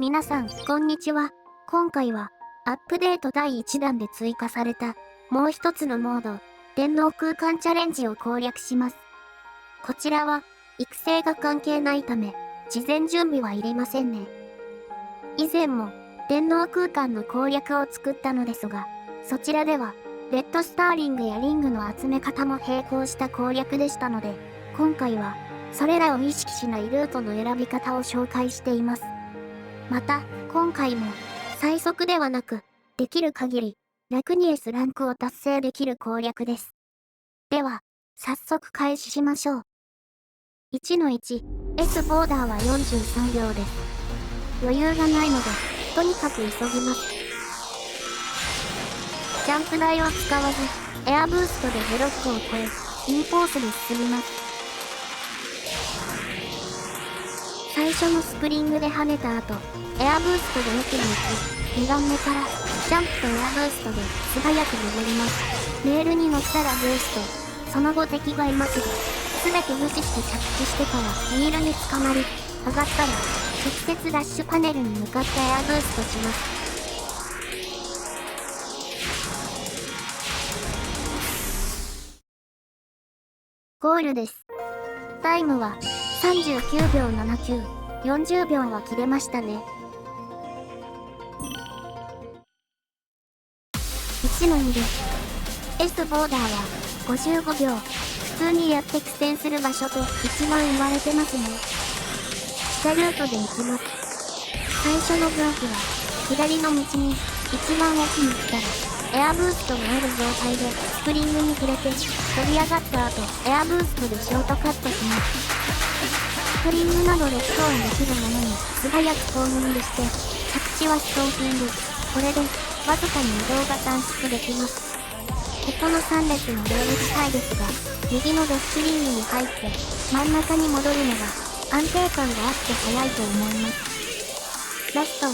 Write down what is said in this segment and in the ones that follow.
皆さん、こんにちは。今回は、アップデート第1弾で追加された、もう一つのモード、電脳空間チャレンジを攻略します。こちらは、育成が関係ないため、事前準備はいりませんね。以前も、電脳空間の攻略を作ったのですが、そちらでは、レッドスターリングやリングの集め方も並行した攻略でしたので、今回は、それらを意識しないルートの選び方を紹介しています。また、今回も、最速ではなく、できる限り、楽に S ランクを達成できる攻略です。では、早速開始しましょう。1-1、S ボーダーは43秒です。余裕がないので、とにかく急ぎます。ジャンプ台を使わず、エアブーストでブロックを越え、インコースに進みます。最初のスプリングで跳ねた後、エアブーストで奥に行き、2段目からジャンプとエアブーストで素早く登ります。レールに乗ったらブースト、その後敵がいますが、すべて無視して着地してからヒールに捕まり、上がったら直接ダッシュパネルに向かってエアブーストします。ゴールです。タイムは39秒79、40秒は切れましたね。1-2です。S ボーダーは55秒。普通にやって苦戦する場所と一番言われてますね。下ルートで行きます。最初のブロックは左の道に一番奥に来たらエアブーストがある状態でスプリングに触れて飛び上がった後エアブーストでショートカットします。スプリングなどでストーンできるものに素早くコーニングして着地はストーピング。これでわずかに移動が短縮できます。ここの3列のレール自体ですが、右のドッシュリングに入って真ん中に戻るのが安定感があって速いと思います。ラストは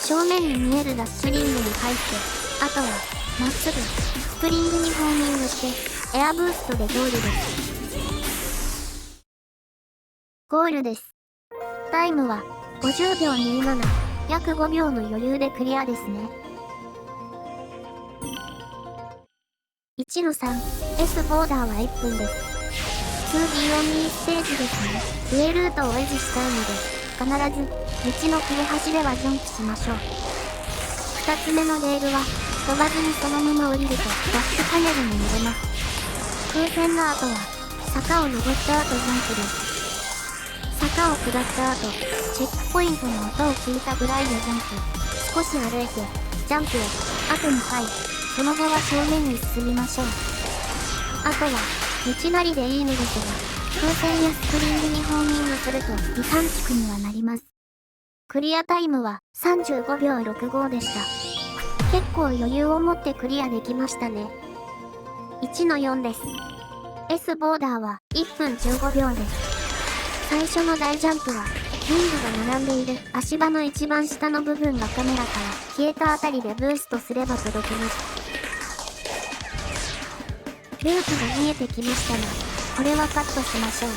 正面に見えるダッシュリングに入って、あとはまっすぐスプリングにホーミングしてエアブーストでゴールです。ゴールです。タイムは50秒27、約5秒の余裕でクリアですね。1-3、S ボーダーは1分です。普通 B-ONLY ステージですね。上ルートを維持したいので、必ず道の切れ端ではジャンプしましょう。2つ目のレールは飛ばずにそのまま降りるとダッシュパネルに乗れます。空戦の後は坂を登った後ジャンプです。坂を下った後、チェックポイントの音を聞いたぐらいでジャンプ。少し歩いて、ジャンプを後に入り、その後は正面に進みましょう。あとは、道なりでいいのですが、風船やスプリングにホーミングすると微短縮にはなります。クリアタイムは35秒65でした。結構余裕を持ってクリアできましたね。1-4です。S ボーダーは1分15秒です。最初の大ジャンプは、リングが並んでいる足場の一番下の部分がカメラから消えたあたりでブーストすれば届きます。ループが見えてきましたが、これはカットしましょ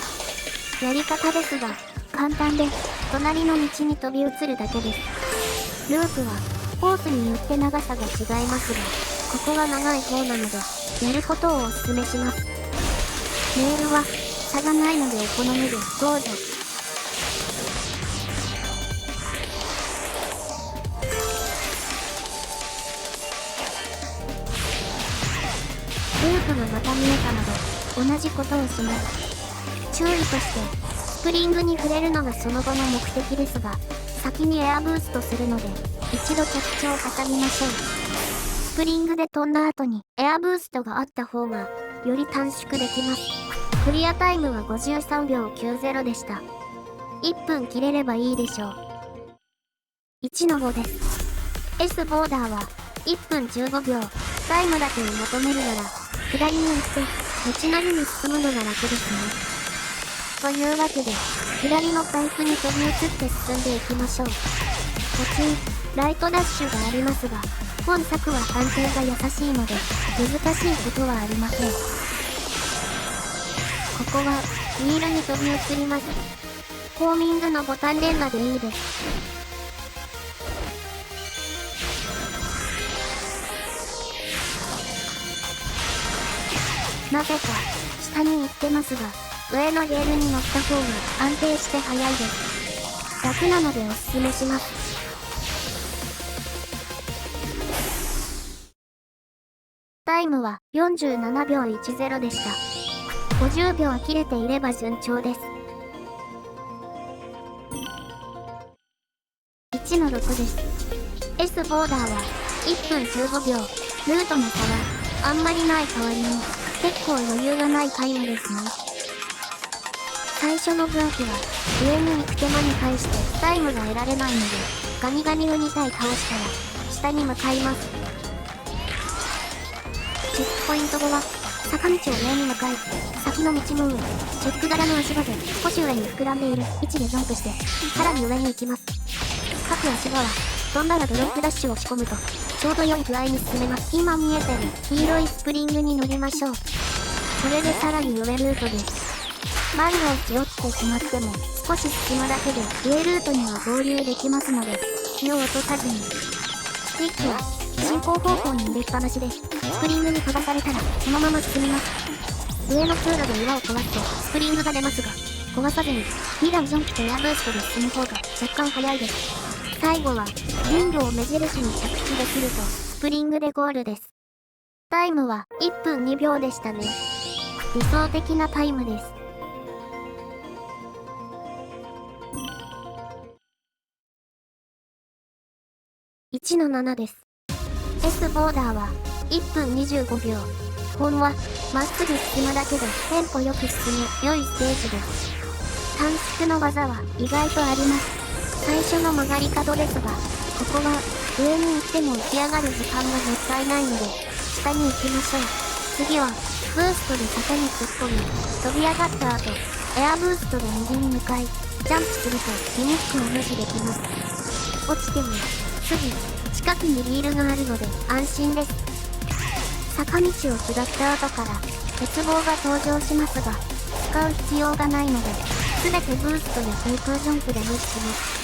う。やり方ですが、簡単で、隣の道に飛び移るだけです。ループは、コースによって長さが違いますが、ここは長い方なので、やることをお勧めします。メールは、差がないのでお好みでどうぞ。ループがまた見えたので、同じことをします。注意として、スプリングに触れるのがその後の目的ですが、先にエアブーストするので、一度着地を挟みましょう。スプリングで飛んだ後にエアブーストがあった方が、より短縮できます。クリアタイムは53秒90でした。1分切れればいいでしょう。1-5です。S ボーダーは1分15秒。タイムだけを求めるなら、左に行って道なりに進むのが楽ですね。というわけで、左のパイプに飛び移って進んでいきましょう。途中、ライトダッシュがありますが、本作は判定が優しいので、難しいことはありません。ここは、ヒールに飛び移ります。ホーミングのボタン連打でいいです。なぜか、下に行ってますが、上のレールに乗った方が安定して速いです。楽なのでおすすめします。タイムは47秒10でした。50秒切れていれば順調です。1の6です。S ボーダーは1分15秒。ルートの差があんまりない代わりに結構余裕がないタイムですね。最初の分岐は上に行く手間に対してタイムが得られないので、ガニガニを2体倒したら下に向かいます。チェックポイント後は坂道を上に向かい、先の道の上、チェック柄の足場で少し上に膨らんでいる位置でジャンプして、さらに上に行きます。各足場は飛んだらドロップダッシュを仕込むとちょうど良い具合に進めます。今見えてる黄色いスプリングに乗りましょう。これでさらに上ルートです。万が一落ちてしまっても少し進むだけで上ルートには合流できますので、気を落とさずに。スティックは進行方向に入れっぱなしで、スプリングに飛ばされたらそのまま進みます。上の通路で岩を壊すとスプリングが出ますが、壊さずに2段ジャンプとエアブーストで進む方が若干早いです。最後はリングを目印に着地できるとスプリングでゴールです。タイムは1分2秒でしたね。理想的なタイムです。1の7です。S ボーダーは1分25秒。ほんはまっすぐ進むだけでテンポよく進む良いステージです。短縮の技は意外とあります。最初の曲がり角ですが、ここは上に行っても浮き上がる時間がもったいないので下に行きましょう。次はブーストで坂に突っ込み、飛び上がった後エアブーストで右に向かい、ジャンプするとギミックを無視できます。落ちても次近くにリールがあるので安心です。坂道を下った後から鉄棒が登場しますが、使う必要がないので全てブーストや低空ジャンプで無視します。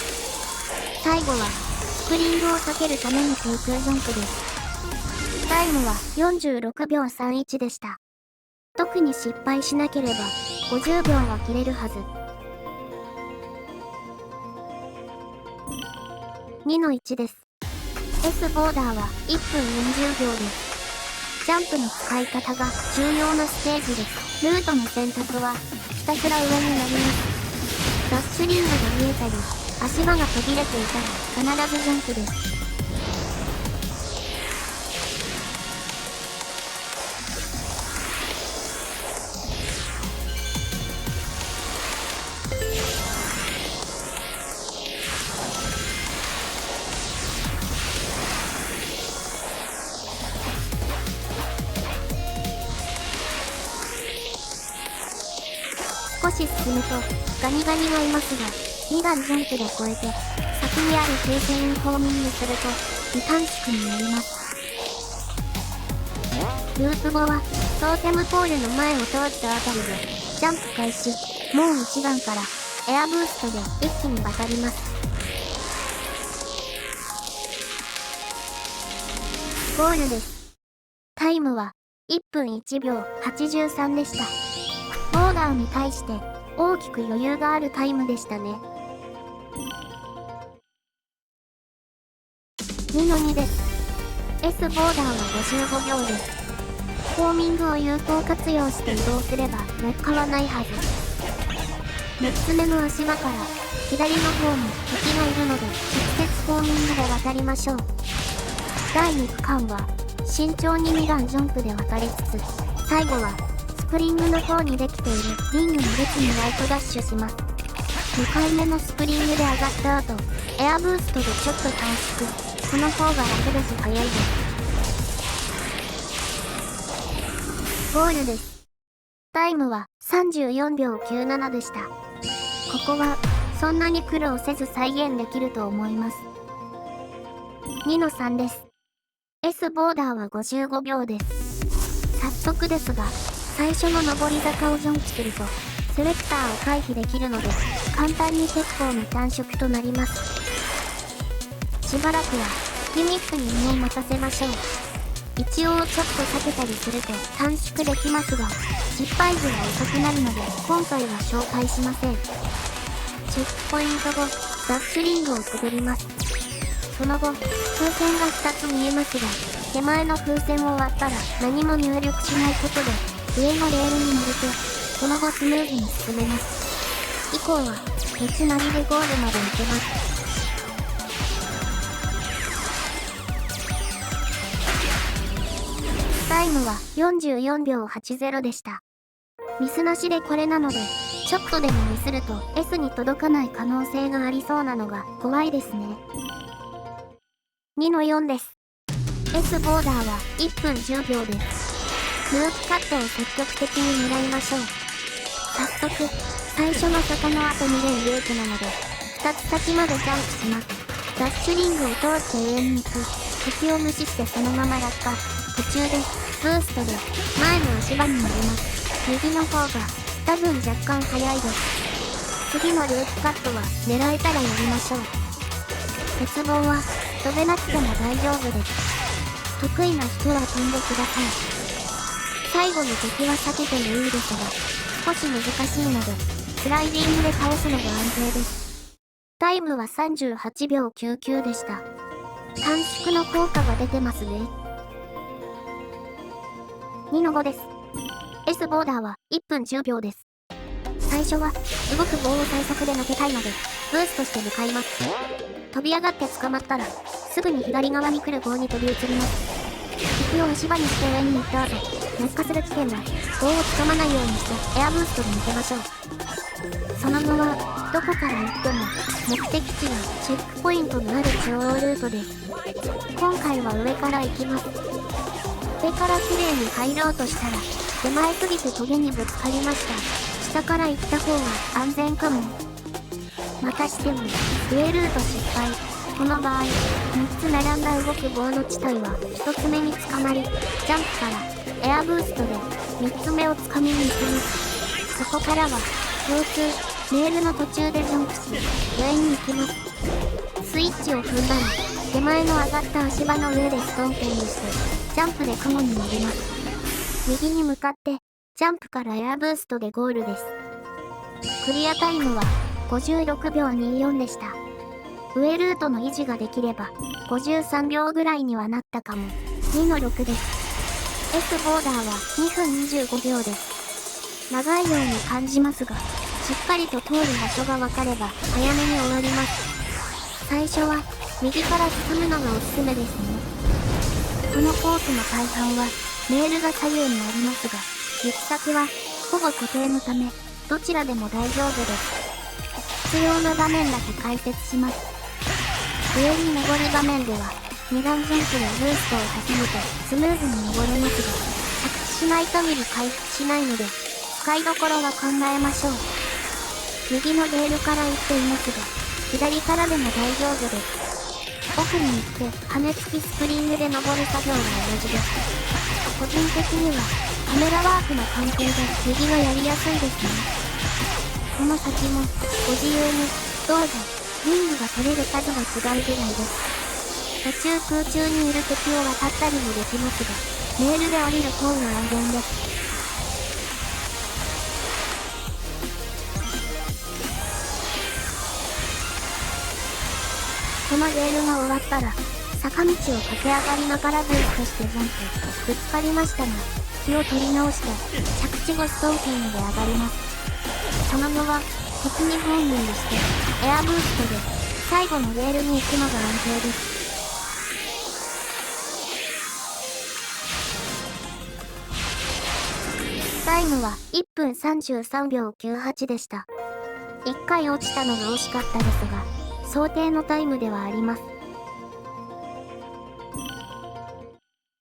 最後はスプリングを避けるために低空ジャンプです。タイムは46秒31でした。特に失敗しなければ50秒は切れるはず。2の1です。S ボーダーは1分40秒です。ジャンプの使い方が重要なステージです。ルートの選択はひたすら上になります。ダッシュリングが見えたり、足場が途切れていたら必ずジャンプです。少し進むとガニガニがいますが、2段ジャンプで越えて先にある停戦にホーミングすると2短縮になります。ループ後はトーテムポールの前を通ったあたりでジャンプ開始。もう1段からエアブーストで一気に渡ります。ゴールです。タイムは1分1秒83でした。ボーダーに対して大きく余裕があるタイムでしたね。2の2です。S ボーダーは55秒です。ホーミングを有効活用して移動すれば劣化はないはず。6つ目の足場から左の方に敵がいるので直接ホーミングで渡りましょう。第2区間は慎重に2段ジャンプで渡りつつ、最後はスプリングの方にできているリングの列にライトダッシュします。2回目のスプリングで上がった後、エアブーストでちょっと短縮。この方が楽です早いです。ゴールです。タイムは34秒97でした。ここはそんなに苦労せず再現できると思います。2の3です。S ボーダーは55秒です。早速ですが、最初の上り坂をジャンプするとセレクターを回避できるので簡単に結構な短縮となります。しばらくはギミックに身を任せましょう。一応ちょっと避けたりすると短縮できますが、失敗時は遅くなるので今回は紹介しません。チェックポイント後、ダッシュリングをくぐります。その後、風船が2つ見えますが、手前の風船を割ったら何も入力しないことで上のレールに乗れて、その後スムーズに進めます。以降は道なりでゴールまで行けます。タイムは44秒80でした。ミスなしでこれなので、ちょっとでもミスると S に届かない可能性がありそうなのが怖いですね。2の4です。S ボーダーは1分10秒です。空気カットを積極的に狙いましょう。早速、最初の坂の後2連ループなので、2つ先までジャンプします。ダッシュリングを通って上に行く。敵を無視してそのまま落下。途中で、ブーストで前の足場に乗ります。右の方が多分若干早いです。次のループカットは狙えたらやりましょう。鉄棒は飛べなくても大丈夫です。得意な人は飛んでください。最後に敵は避けてもいいですが、少し難しいので、スライディングで倒すのが安定です。タイムは38秒99でした。短縮の効果が出てますね。2の5です。S ボーダーは1分10秒です。最初は動く棒を最速で投げたいので、ブーストして向かいます。飛び上がって捕まったら、すぐに左側に来る棒に飛び移ります。敵を足場にして上に行った後、落下する危険は、棒を掴まないようにしてエアブーストで抜けましょう。その後は、どこから行っても、目的地はチェックポイントのある中央ルートです。今回は上から行きます。上から綺麗に入ろうとしたら、手前すぎてトゲにぶつかりました。下から行った方が安全かも。またしても、上ルート失敗。この場合、3つ並んだ動く棒の地帯は、1つ目に捕まり、ジャンプからエアブーストで3つ目を掴みに行きます。そこからは、共通、レールの途中でジャンプし、上に行きます。スイッチを踏んだら、手前の上がった足場の上でストンケンにして、ジャンプで雲に乗ります。右に向かって、ジャンプからエアブーストでゴールです。クリアタイムは56秒24でした。上ルートの維持ができれば、53秒ぐらいにはなったかも。2の6です。S ボーダーは2分25秒です。長いように感じますが、しっかりと通る場所が分かれば、早めに終わります。最初は、右から進むのがおすすめですね。このコースの大半は、レールが左右にありますが、行き先は、ほぼ固定のため、どちらでも大丈夫です。必要な場面だけ解説します。上に登る場面では、2段ジャンプやブーストを挟むとスムーズに登れますが、着地しない限り回復しないので、使いどころは考えましょう。右のレールから行っていますが、左からでも大丈夫です。奥に行って羽根付きスプリングで登る作業が同じです。個人的にはカメラワークの関係で右がやりやすいですね。この先もご自由にどうぞ。リングが取れる数が違うぐらいです。途中空中にいる敵を渡ったりもできますが、レールで降りる方が安全です。このレールが終わったら、坂道を駆け上がりながらブーストしてジャンプ。ぶつかりましたが、気を取り直して、着地後ストンキングで上がります。その後は、敵にホーミングして、エアブーストで、最後のレールに行くのが安定です。タイムは1分33秒98でした。1回落ちたのが惜しかったですが、想定のタイムではあります。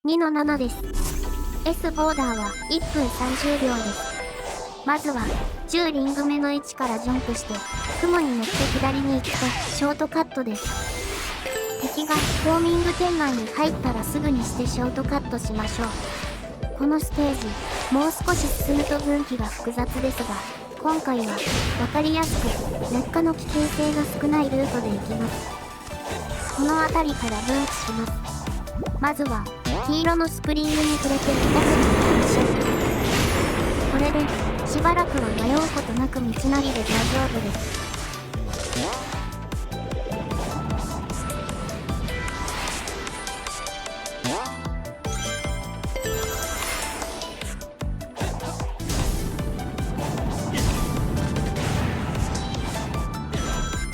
2の7です。S ボーダーは1分30秒です。まずは、10リング目の位置からジャンプして、雲に乗って左に行くと、ショートカットです。敵がホーミング圏内に入ったらすぐにしてショートカットしましょう。このステージ、もう少し進むと分岐が複雑ですが、今回は分かりやすく落下の危険性が少ないルートで行きます。この辺りから分岐します。まずは黄色のスプリングに触れて奥に行きましょう。これでしばらくは迷うことなく道なりで大丈夫です。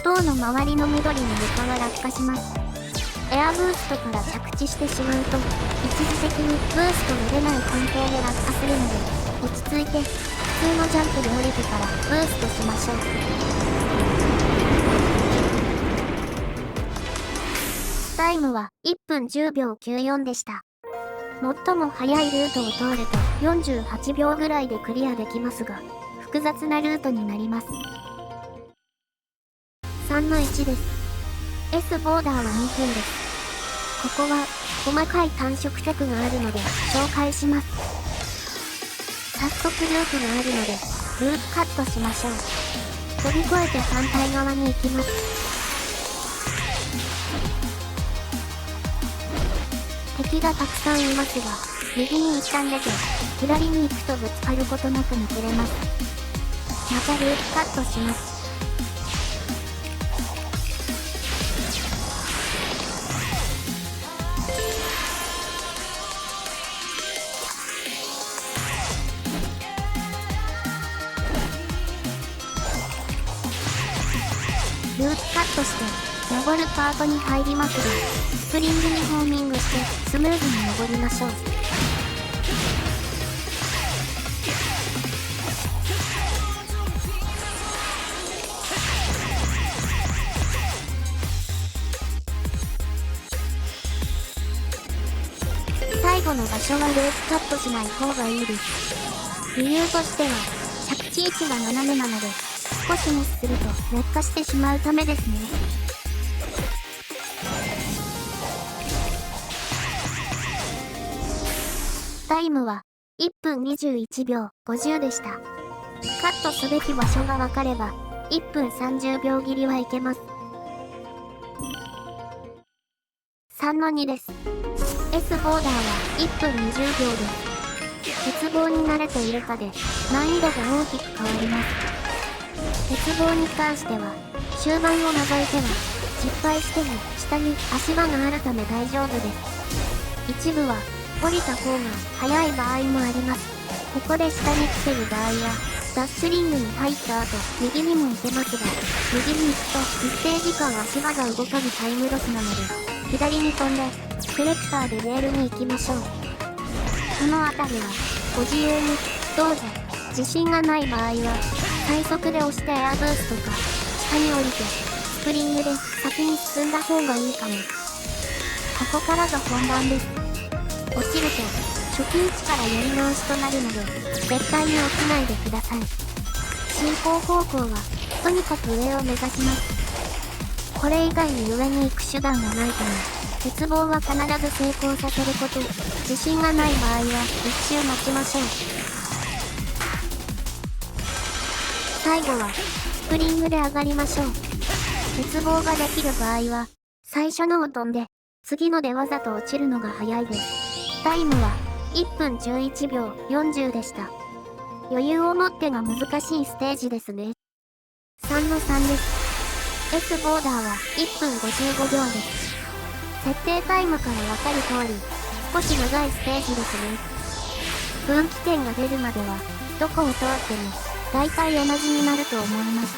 塔の周りの緑の床が落下します。エアブーストから着地してしまうと、一時的にブーストが出ない環境で落下するので、落ち着いて、普通のジャンプで降りてからブーストしましょう。タイムは1分10秒94でした。最も速いルートを通ると48秒ぐらいでクリアできますが、複雑なルートになります。3-1です。S ボーダーは2分です。ここは細かい単色尺があるので紹介します。早速ルートがあるのでループカットしましょう。飛び越えて反対側に行きます。敵がたくさんいますが、右に一旦出て左に行くとぶつかることなく抜けれます。またループカットします。ループカットして登るパートに入りますが、スプリングにホーミングしてスムーズに登りましょう。最後の場所はループカットしない方がいいです。理由としては着地位置が斜めなので、少しミスすると落下してしまうためですね。タイムは1分21秒50でした。カットすべき場所が分かれば1分30秒切りはいけます。3-2です。S ボーダーは1分20秒です。鉄棒に慣れているかで難易度が大きく変わります。鉄棒に関しては終盤を除いては失敗しても下に足場があるため大丈夫です。一部は降りた方が速い場合もあります。ここで下に来てる場合はダッシュリングに入った後右にも行けますが、右に行くと一定時間足場が動かずタイムロスなので、左に飛んでクレクターでレールに行きましょう。この辺りはご自由にどうぞ。自信がない場合は最速で押してエアブーストか下に降りてスプリングで先に進んだ方がいいかも。ここからが本番です。落ちると初期位置からやり直しとなるので絶対に落ちないでください。進行方向はとにかく上を目指します。これ以外に上に行く手段がないため、鉄棒は必ず成功させること。自信がない場合は一周待ちましょう。最後はスプリングで上がりましょう。鉄棒ができる場合は最初のを飛んで次のでわざと落ちるのが早いです。タイムは1分11秒40でした。余裕を持ってが難しいステージですね。3-3です。S ボーダーは1分55秒です。設定タイムからわかる通り少し長いステージですね。分岐点が出るまではどこを通っても大体同じになると思います。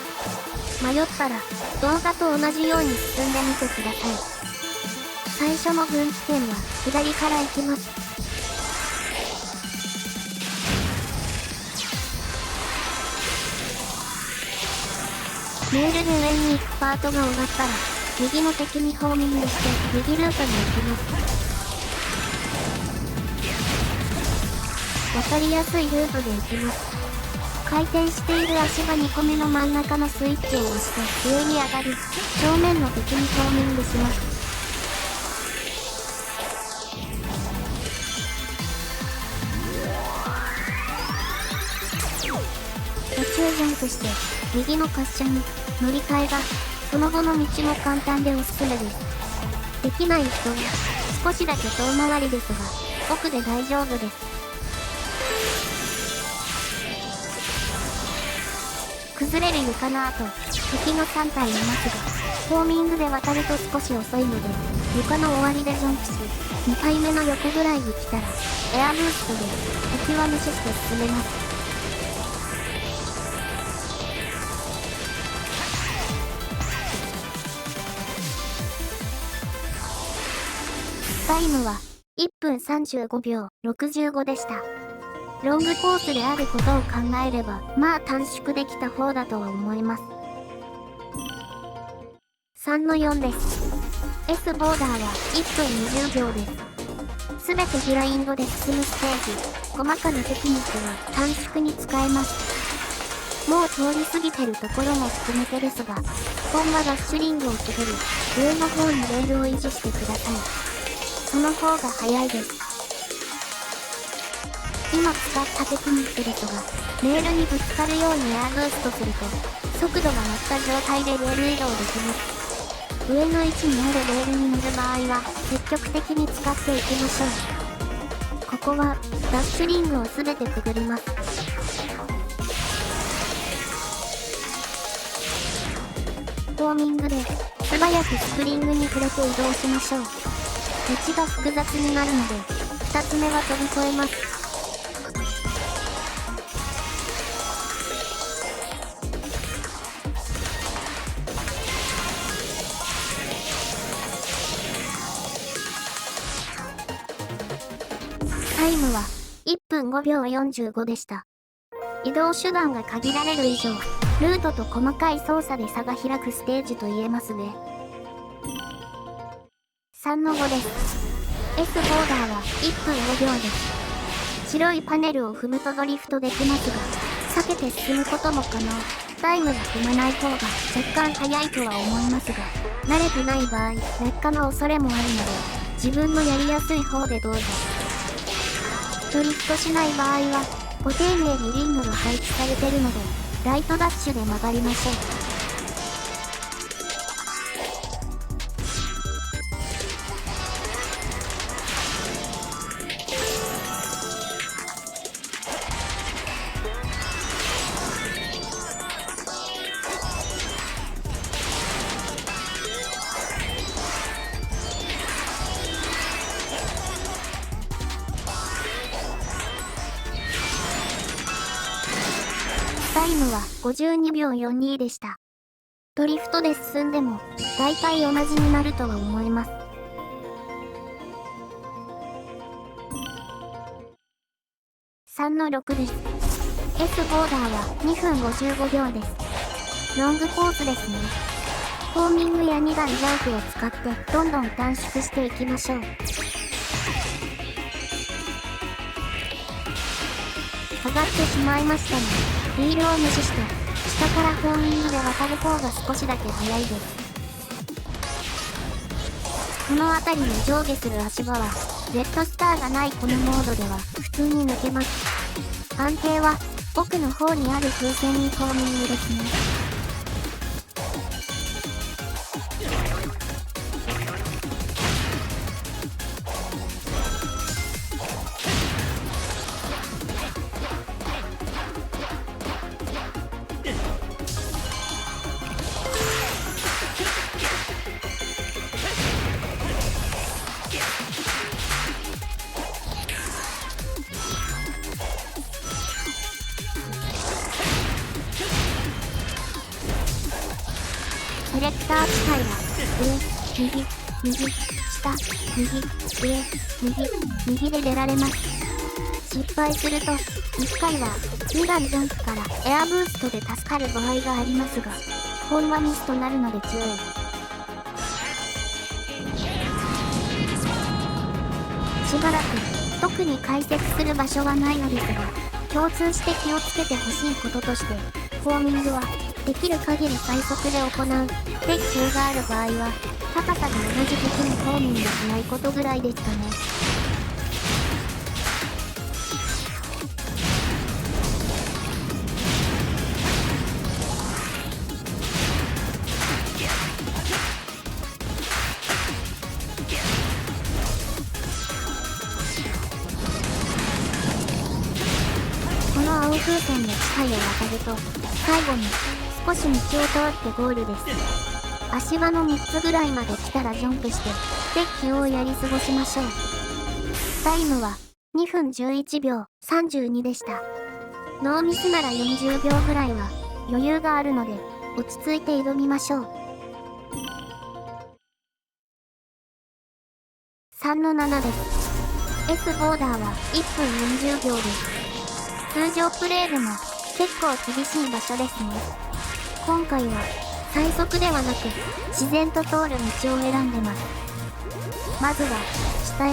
迷ったら動画と同じように進んでみてください。最初の分岐点は左から行きます。レールで上に行くパートが終わったら右の敵にホーミングして右ルートに行きます。わかりやすいルートで行きます。回転している足場2個目の真ん中のスイッチを押して上に上がり、正面の敵にホーミングします。途中ジャンプして右の滑車に乗り換えがその後の道も簡単でおすすめです。できない人は少しだけ遠回りですが、奥で大丈夫です。崩れる床の後、敵の3体いますが、ホーミングで渡ると少し遅いので、床の終わりでジャンプし、2体目の横ぐらいに来たら、エアブーストで敵は無視して進めます。タイムは1分35秒65でした。ロングコースであることを考えれば、まあ短縮できた方だとは思います。3-4です。S ボーダーは1分20秒です。すべてグラインドで進むステージ、細かなテクニックは短縮に使えます。もう通り過ぎてるところも含めてですが、本場ダッシュリングを滑る上の方にレールを維持してください。その方が早いです。今使ったテクニックですが、レールにぶつかるようにエアブーストすると、速度が乗った状態でレール移動できます。上の位置にあるレールに乗る場合は、積極的に使っていきましょう。ここは、ダッシュリングをすべてくぐります。ホーミングで、素早くスプリングに触れて移動しましょう。道が複雑になるので、2つ目は飛び越えます。タイムは1分5秒45でした。移動手段が限られる以上、ルートと細かい操作で差が開くステージと言えますね。3-5です。S ボーダーは1分5秒です。白いパネルを踏むとドリフトできますが、避けて進むことも可能。タイムが踏まない方が若干速いとは思いますが、慣れてない場合、落下の恐れもあるので、自分のやりやすい方でどうぞ。ドリフトしない場合は、ご丁寧にリングが配置されてるので、ライトダッシュで曲がりましょう。タイムは52秒42でした。ドリフトで進んでも、大体同じになるとは思います。3-6です。S ボーダーは2分55秒です。ロングコースですね。ホーミングや2段ジャンプを使ってどんどん短縮していきましょう。上がってしまいましたね。リールを無視して、下からホーミングで渡る方が少しだけ早いです。この辺りに上下する足場は、ジェットスターがないこのモードでは普通に抜けます。安定は奥の方にある風船にホーミングですね。セレクター地帯は、上、右、右、下、右、上、右、右で出られます。失敗すると、1回は2段ジャンプからエアブーストで助かる場合がありますが、本はミスとなるので注意。しばらく、特に解説する場所はないのですが、共通して気をつけてほしいこととして、ホーミングは、できる限り最速で行う。鉄球がある場合は、高さが同じ時にホーミングしないことぐらいですかね。風船の地配を渡ると、最後に少し道を通ってゴールです。足場の3つぐらいまで来たらジャンプして、デッキをやり過ごしましょう。タイムは2分11秒32でした。ノーミスなら40秒ぐらいは余裕があるので、落ち着いて挑みましょう。3-7です。S ボーダーは1分40秒です。通常プレイでも結構厳しい場所ですね。今回は最速ではなく自然と通る道を選んでます。まずは下へ。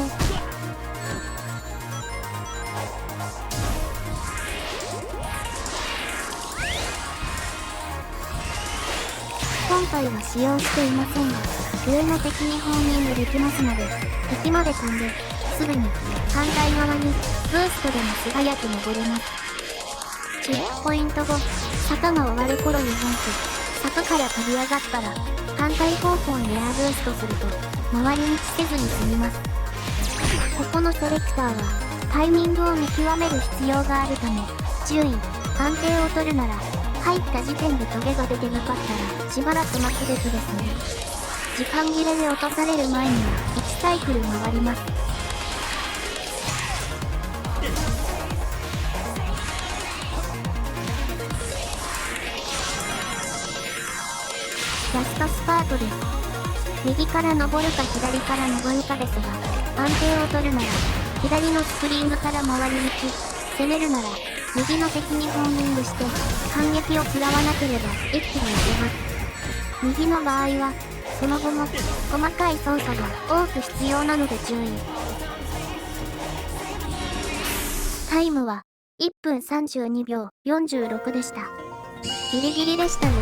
今回は使用していませんが、上の敵にホーミングできますので、敵まで飛んで、すぐに反対側にブーストでも素早く登れます。チェックポイント後、坂が終わる頃にジャンプ、坂から飛び上がったら、反対方向にエアブーストすると、回り道せずに済みます。ここのセレクターは、タイミングを見極める必要があるため、注意、安定を取るなら、入った時点でトゲが出てなかったらしばらく待つべきですね。時間切れで落とされる前には1サイクル回ります。ラストスパートです。右から登るか左から登るかですが、安定を取るなら左のスプリングから回り道、攻めるなら右の敵にホーミングして反撃を食らわなければ一気に行けます。右の場合はその後も細かい操作が多く必要なので注意。タイムは1分32秒46でした。ギリギリでしたね。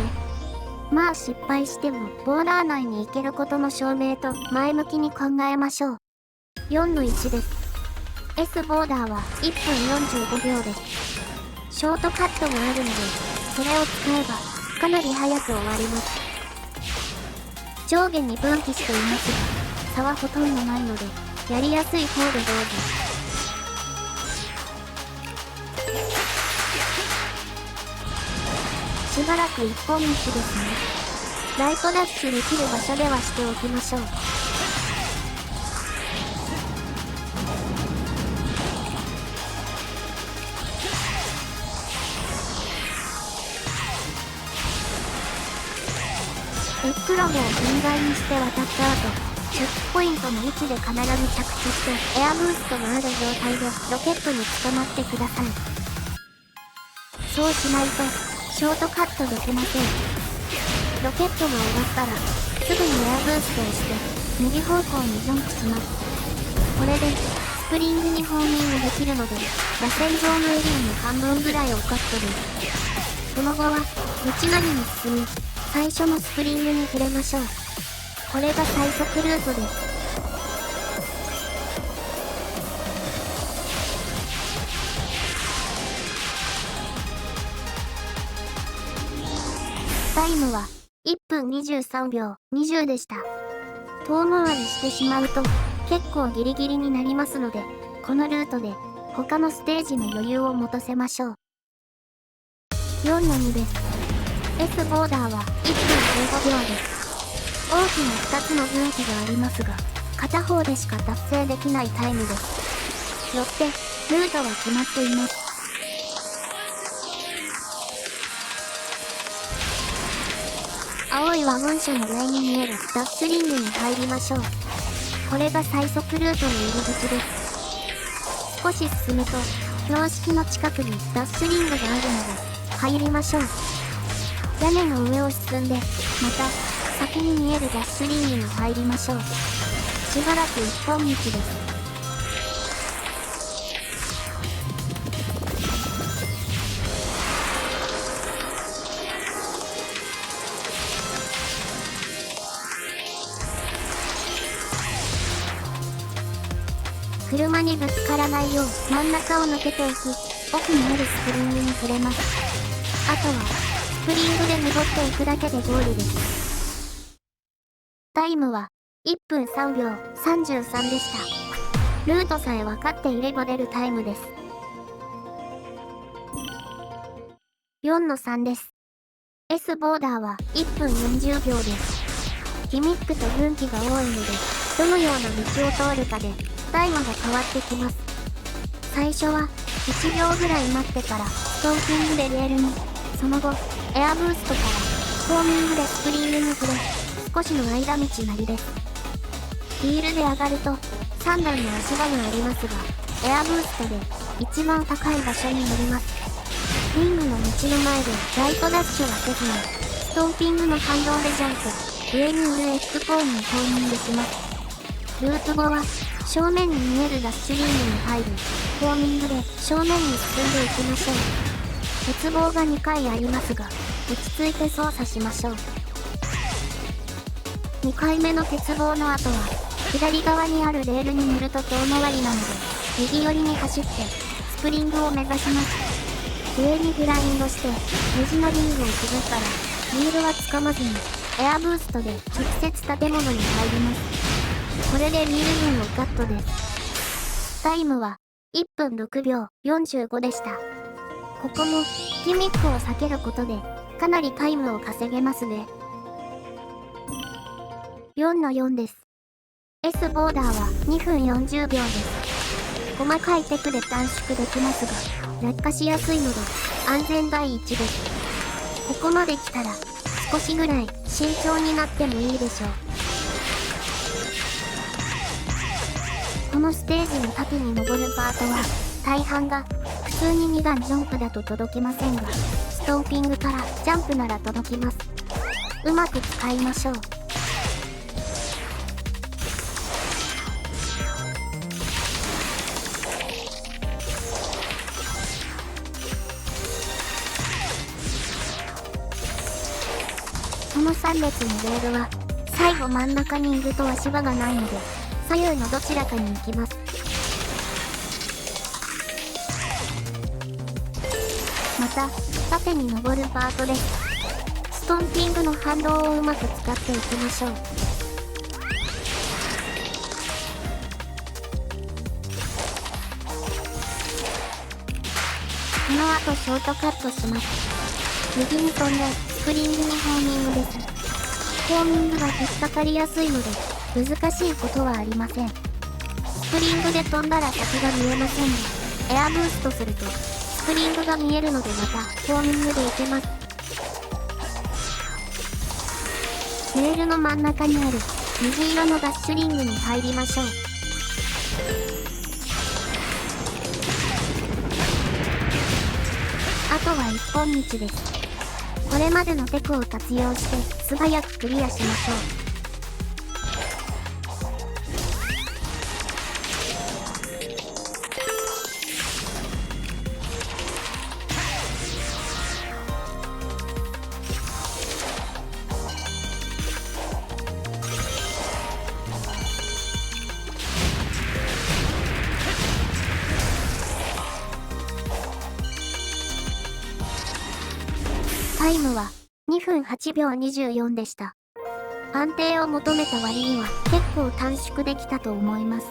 まあ失敗してもボーダー内に行けることの証明と前向きに考えましょう。4-1です。S ボーダーは1分45秒です。ショートカットもあるので、それを使えばかなり早く終わります。上下に分岐していますが、差はほとんどないので、やりやすい方でどうぞ。しばらく一本道ですね。ライトダッシュできる場所ではしておきましょう。エプロムを分解にして渡った後、チェックポイントの位置で必ず着地してエアブーストがある状態でロケットに捕まってください。そうしないとショートカットできません。ロケットが終わったらすぐにエアブーストをして右方向にジャンプします。これでスプリングにホーミングできるので、螺旋状のエリアの半分ぐらいをカットです。その後は道なりに進み、最初のスプリングに触れましょう。これが最速ルートです。タイムは1分23秒20でした。遠回りしてしまうと結構ギリギリになりますので、このルートで他のステージの余裕を持たせましょう。4-2です。S ボーダーは1分15秒です。大きな2つの分岐がありますが、片方でしか達成できないタイムです。よってルートは決まっています。青いワゴン車の上に見えるダッシュリングに入りましょう。これが最速ルートの入り口です。少し進むと標識の近くにダッシュリングがあるので入りましょう。屋根の上を進んで、また先に見えるダッシュリングに入りましょう。しばらく一本道です。車にぶつからないよう真ん中を抜けていき、奥にあるスプリングに触れます。あとはスプリングで登っていくだけでゴールです。タイムは1分3秒33でした。ルートさえ分かっていれば出るタイムです。4-3 です。S ボーダーは1分40秒です。ギミックと分岐が多いので、どのような道を通るかでタイムが変わってきます。最初は1秒ぐらい待ってからストーピングでレールに、その後エアブーストからフォーミングでスプリングに触れ、少しの間道なりです。ヒールで上がると3段の足場がありますが、エアブーストで一番高い場所に乗ります。リングの道の前でライトダッシュはせずに、ストーピングの反動でジャンプ、上にいる F コーンにフォーミングします。ループ後は正面に見えるダッシュリングに入るフォーミングで正面に進んでいきましょう。鉄棒が2回ありますが、落ち着いて操作しましょう。2回目の鉄棒の後は、左側にあるレールに乗ると遠回りなので、右寄りに走って、スプリングを目指します。上にフラインドして、虹のリングをくぐったら、リールはつかまずに、エアブーストで直接建物に入ります。これでリール分をカットです。タイムは、1分6秒45でした。ここも、ギミックを避けることで、かなりタイムを稼げますね。4-4 です。S ボーダーは2分40秒です。細かいテクで短縮できますが、落下しやすいので、安全第一です。ここまで来たら、少しぐらい慎重になってもいいでしょう。このステージの縦に登るパートは、大半が普通に2段ジャンプだと届きませんが、ストーピングからジャンプなら届きます。うまく使いましょう。この3列のレールは、最後真ん中にいると足場がないので、左右のどちらかに行きます。また、縦に登るパートです。ストンピングの反動をうまく使っていきましょう。この後ショートカットします。右に飛んで、スプリングにフォーミングです。フォーミングが引っかかりやすいので、難しいことはありません。スプリングで飛んだら先が見えませんが、エアブーストすると、スプリングが見えるのでまた、フォーミングでいけます。レールの真ん中にある、虹色のダッシュリングに入りましょう。あとは一本道です。これまでのテクを活用して素早くクリアしましょう。タイムは2分8秒24でした。安定を求めた割には結構短縮できたと思います。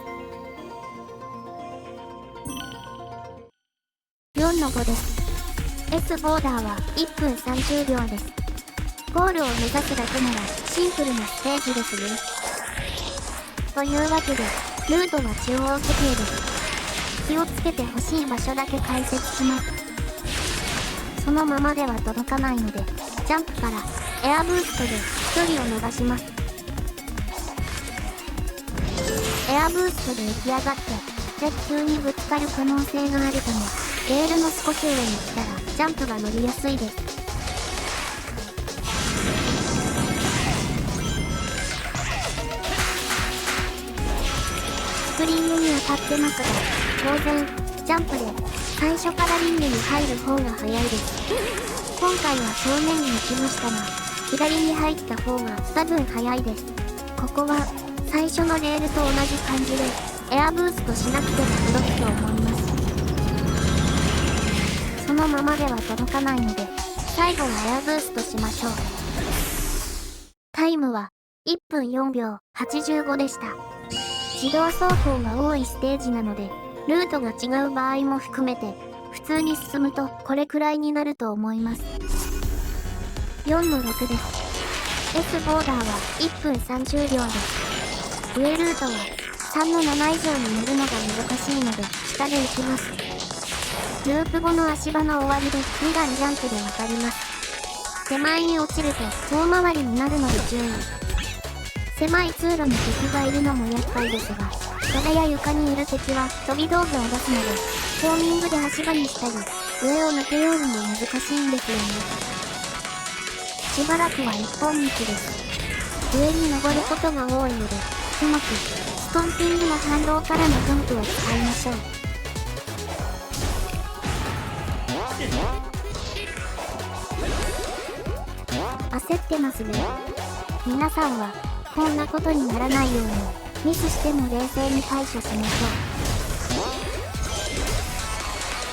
4-5 です。S ボーダーは1分30秒です。ゴールを目指すだけならシンプルなステージですね。というわけで、ルートは中央設定です。気をつけてほしい場所だけ解説します。そのままでは届かないので、ジャンプからエアブーストで距離を伸ばします。エアブーストで浮き上がって、鉄球にぶつかる可能性があるため、レールの少し上に来たらジャンプが乗りやすいです。スプリングに当たってますが、当然、ジャンプで最初からリングに入る方が早いです。今回は正面に行きましたが、左に入った方が多分早いです。ここは最初のレールと同じ感じでエアブーストしなくても届くと思います。そのままでは届かないので、最後はエアブーストしましょう。タイムは1分4秒85でした。自動走行が多いステージなので、ルートが違う場合も含めて、普通に進むとこれくらいになると思います。4の6です。S ボーダーは1分30秒です。上ルートは3の7以上に乗るのが難しいので下で行きます。ループ後の足場の終わりで2段ジャンプで渡ります。手前に落ちると遠回りになるので注意。狭い通路に敵がいるのも厄介ですが、壁や床にいる敵は飛び道具を出すので、ホーミングで足場にしたり、上を抜けようにも難しいんですよね。しばらくは一本道です。上に登ることが多いので、うまくストンピングの反動からのジャンプを使いましょう。焦ってますね。皆さんはこんなことにならないようにミスしても冷静に対処しましょう。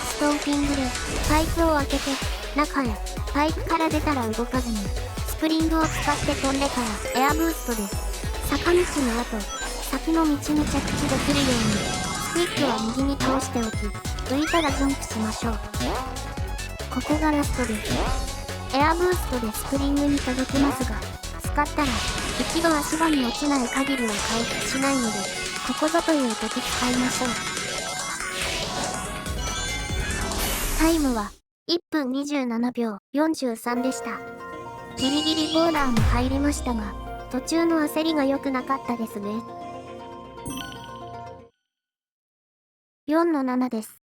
ストンピングでパイプを開けて中へ、パイプから出たら動かずにスプリングを使って飛んでからエアブーストです。坂道の後、先の道に着地できるようにスティックは右に倒しておき、浮いたらジャンプしましょう。ここがラストです。エアブーストでスプリングに届きますが、使ったら一度足場に落ちない限りは回復しないので、ここぞという時使いましょう。タイムは1分27秒43でした。ギリギリボーダーも入りましたが、途中の焦りが良くなかったですね。4の7です。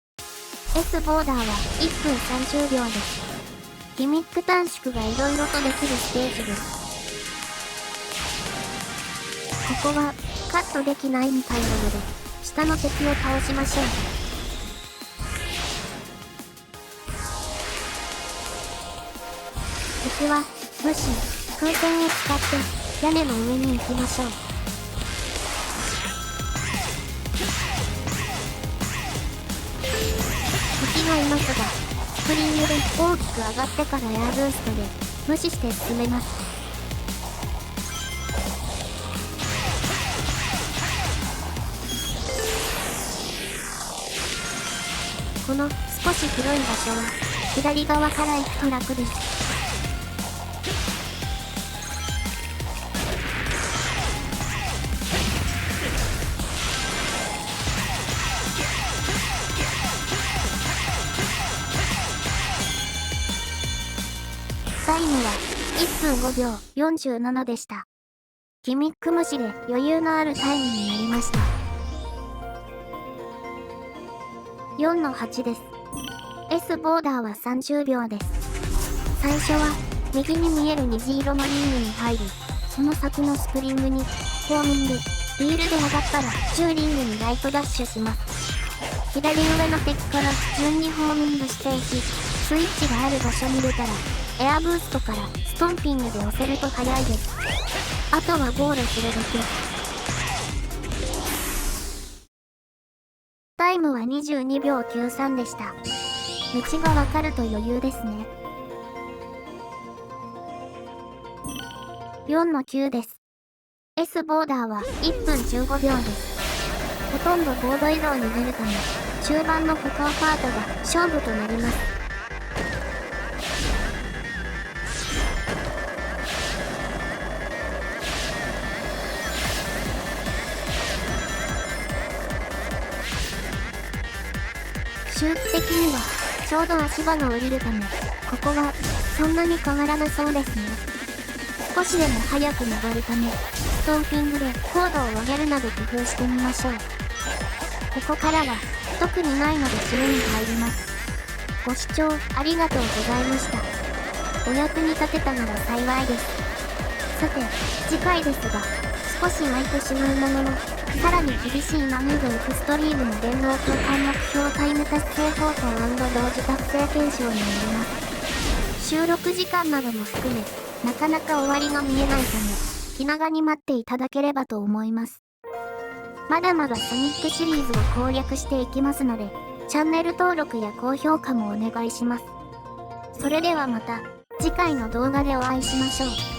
S ボーダーは1分30秒です。ギミック短縮が色々とできるステージです。ここはカットできないみたいなので、下の敵を倒しましょう。敵は武士、風船を使って屋根の上に行きましょう。敵がいますが、スプリングで大きく上がってからエアブーストで無視して進めます。この少し広い場所は左側から行くと楽です。タイムは1分5秒47でした。ギミック無視で余裕のあるタイムになりました。4の8です。S ボーダーは30秒です。最初は右に見える虹色のリングに入り、その先のスプリングにホーミング、リールで上がったら中リングにライトダッシュします。左上の敵から順にホーミングしていき、スイッチがある場所に出たらエアブーストからストンピングで押せると速いです。あとはゴールするだけ。タイムは22秒93でした。道がわかると余裕ですね。4の9です。S ボーダーは1分15秒です。ほとんどボード移動になるため、中盤のココアパートが勝負となります。周期的にはちょうど足場が降りるため、ここはそんなに変わらなそうですね。少しでも早く登るため、ストンピングで高度を上げるなど工夫してみましょう。ここからは特にないので締めに入ります。ご視聴ありがとうございました。お役に立てたなら幸いです。さて、次回ですが、少し空いてしまうものの、さらに厳しい難易度エクストリームの電脳空間目標タイム達成方法&同時達成検証になります。収録時間なども含め、なかなか終わりが見えないため、気長に待っていただければと思います。まだまだソニックシリーズを攻略していきますので、チャンネル登録や高評価もお願いします。それではまた、次回の動画でお会いしましょう。